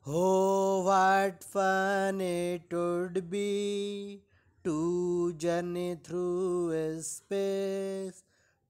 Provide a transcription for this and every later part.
Oh, what fun it would be to journey through space,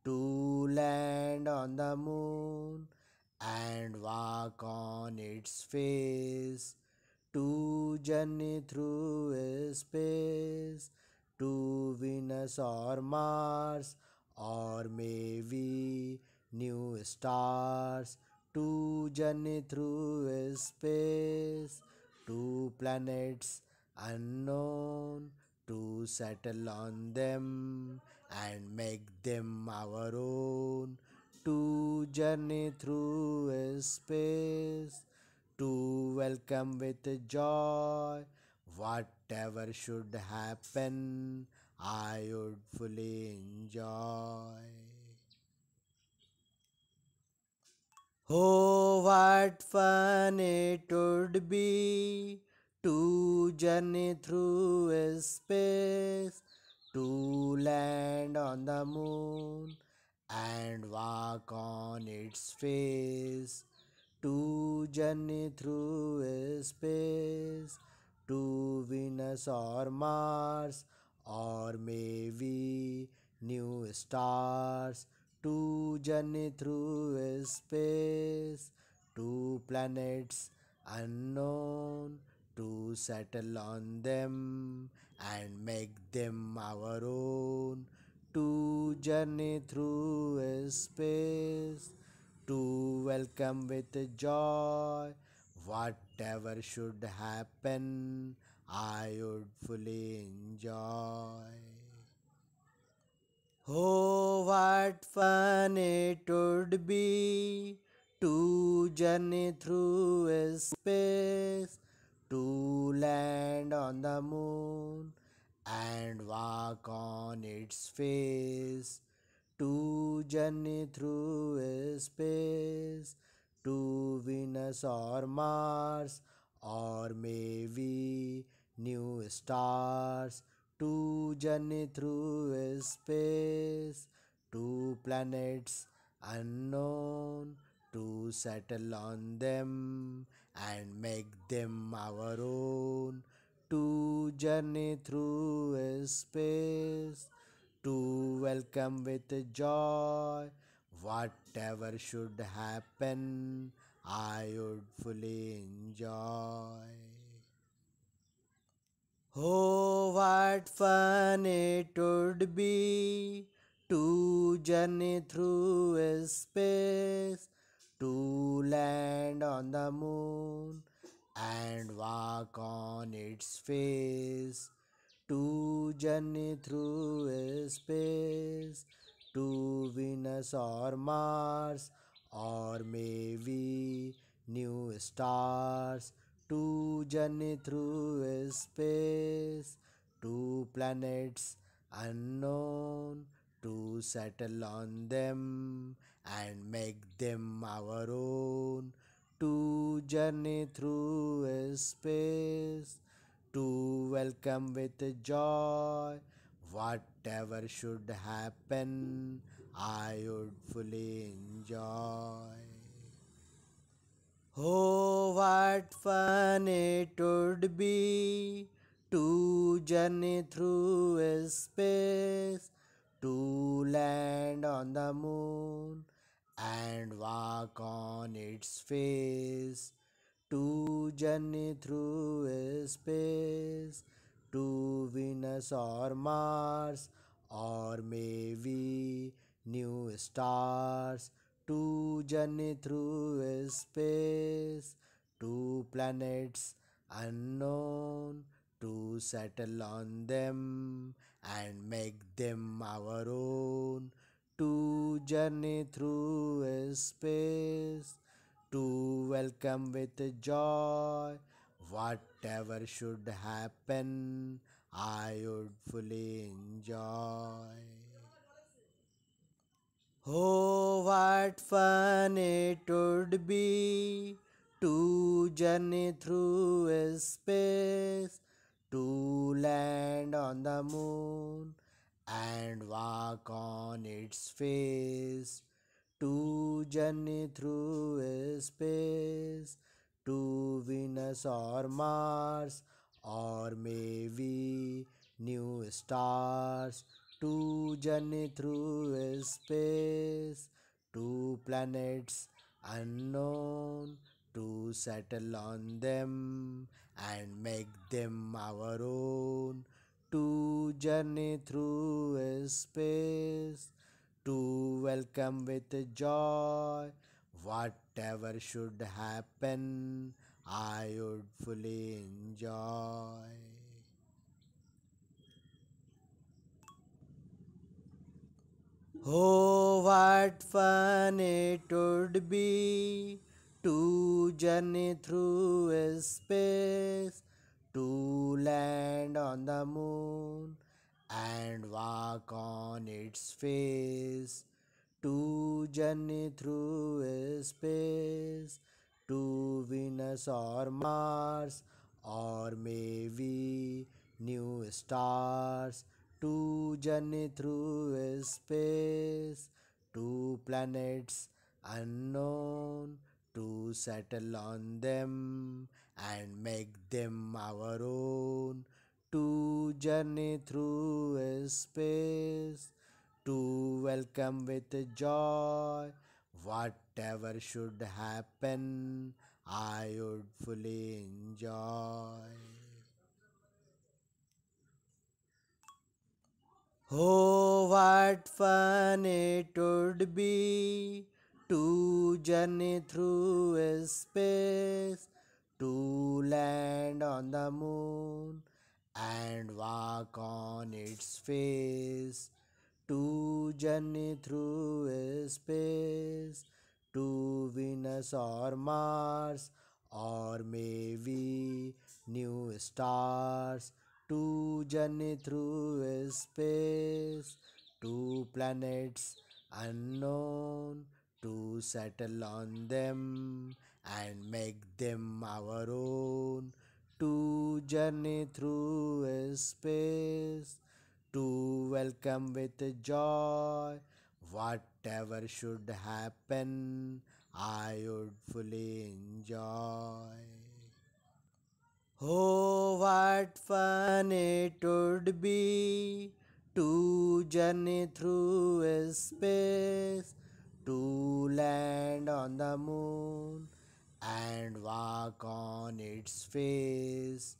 to land on the moon and walk on its face, to journey through space, to Venus or Mars, or maybe new stars, to journey through space, to planets unknown, to settle on them and make them our own, to journey through space, to welcome with joy whatever should happen, I would fully enjoy. Oh, what fun it would be to journey through space, to land on the moon and walk on its face, to journey through space, to Venus or Mars, or maybe new stars, to journey through space, to planets unknown, to settle on them and make them our own, to journey through space, to welcome with joy whatever should happen, I would fully enjoy. Oh, what fun it would be to journey through space, to land on the moon and walk on its face, to journey through space, to Venus or Mars, or maybe new stars, to journey through space, to planets unknown, to settle on them and make them our own, to journey through space, to welcome with joy whatever should happen, I would fully enjoy. Oh, what fun it would be to journey through space, to land on the moon and walk on its face, to journey through space, to Venus or Mars, or maybe new stars, to journey through space, to planets unknown, to settle on them and make them our own, to journey through space, to welcome with joy whatever should happen, I would fully enjoy. Oh, what fun it would be to journey through space, to land on the moon and walk on its face, to journey through space, to Venus or Mars, or maybe new stars, to journey through space, to planets unknown, to settle on them and make them our own, to journey through space, to welcome with joy whatever should happen, I would fully enjoy. Oh, what fun it would be to journey through space, to land on the moon and walk on its face, to journey through space, to Venus or Mars, or maybe new stars to journey through space, to planets unknown, to settle on them and make them our own, to journey through space, to welcome with joy whatever should happen. I would fully enjoy. Oh, what fun it would be to journey through space, to land on the moon and walk on its face, to journey through space, to Venus or Mars, or maybe new stars, to journey through space, to planets unknown, to settle on them and make them our own, to journey through space, to welcome with joy whatever should happen. I would fully enjoy. Oh, what fun it would be to journey through space, to land on the moon and walk on its face, to journey through space, to Venus or Mars, or maybe new stars, to journey through space, to planets unknown, to settle on them and make them our own, to journey through space, to welcome with joy whatever should happen. I would fully enjoy. Oh, what fun it would be to journey through space, to land on the moon and walk on its face,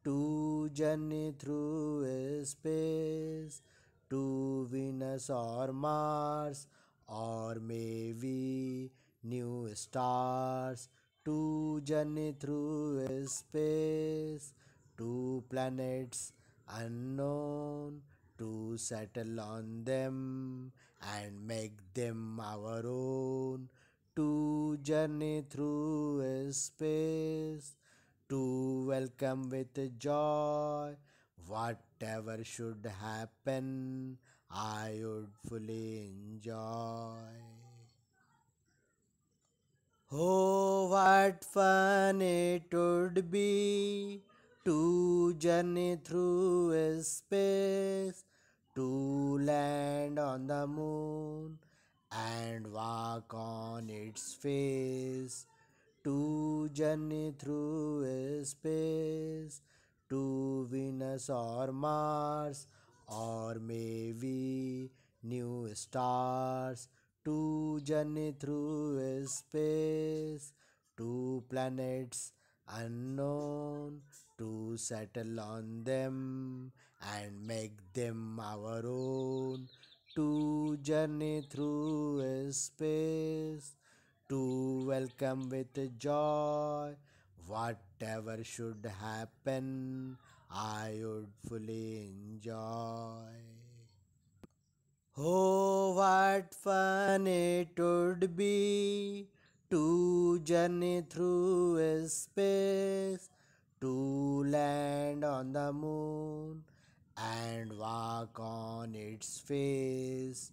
to journey through space, to Venus or Mars, or maybe new stars, to journey through space, to planets unknown, to settle on them and make them our own, to journey through space, to welcome with joy whatever should happen. I would fully enjoy. Oh, what fun it would be to journey through space, to land on the moon and walk on its face, to journey through space, to Venus or Mars, or maybe new stars, to journey through space, to planets unknown, to settle on them and make them our own, to journey through space, to welcome with joy whatever should happen. I would fully enjoy. Oh, what fun it would be to journey through space, to land on the moon and walk on its face,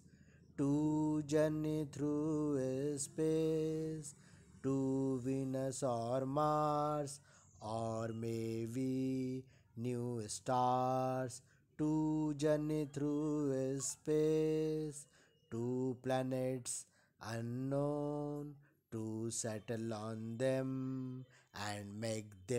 to journey through space, to Venus or Mars, or maybe new stars, to journey through space, to planets unknown, to settle on them and make them